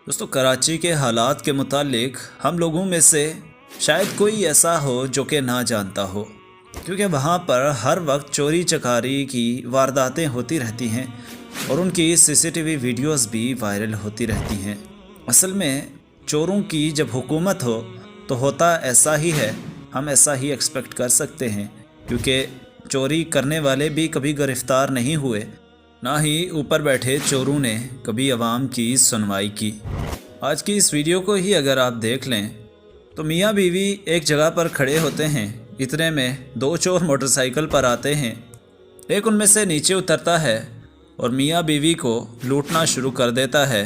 दोस्तों, कराची के हालात के मुतालिक हम लोगों में से शायद कोई ऐसा हो जो कि ना जानता हो, क्योंकि वहाँ पर हर वक्त चोरी चकारी की वारदातें होती रहती हैं और उनकी सीसीटीवी वीडियोस भी वायरल होती रहती हैं। असल में चोरों की जब हुकूमत हो तो होता ऐसा ही है, हम ऐसा ही एक्सपेक्ट कर सकते हैं, क्योंकि चोरी करने वाले भी कभी गिरफ़्तार नहीं हुए, ना ही ऊपर बैठे चोरों ने कभी अवाम की सुनवाई की। आज की इस वीडियो को ही अगर आप देख लें तो मियाँ बीवी एक जगह पर खड़े होते हैं, इतने में दो चोर मोटरसाइकिल पर आते हैं। एक उनमें से नीचे उतरता है और मियाँ बीवी को लूटना शुरू कर देता है।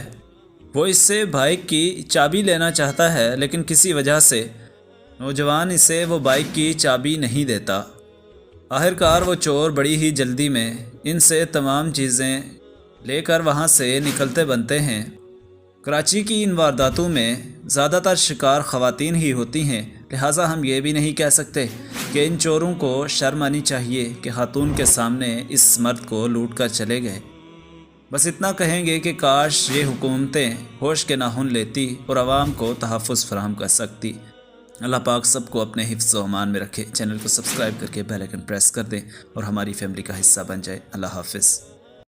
वो इससे बाइक की चाबी लेना चाहता है, लेकिन किसी वजह से नौजवान इसे वो बाइक की चाबी नहीं देता। आखिरकार वो चोर बड़ी ही जल्दी में इनसे तमाम चीज़ें लेकर वहाँ से निकलते बनते हैं। कराची की इन वारदातों में ज़्यादातर शिकार ख़वातीन ही होती हैं, लिहाजा हम ये भी नहीं कह सकते कि इन चोरों को शर्म आनी चाहिए कि खातून के सामने इस मर्द को लूट कर चले गए। बस इतना कहेंगे कि काश ये हुकूमतें होश के नाखून लेती और आवाम को तहफ़्फ़ुज़ फराहम कर सकती। अल्लाह पाक सबको अपने हिफ्ज़ व अमान में रखे। चैनल को सब्सक्राइब करके बेल आइकन प्रेस कर दें और हमारी फैमिली का हिस्सा बन जाए। अल्लाह हाफ़िज़।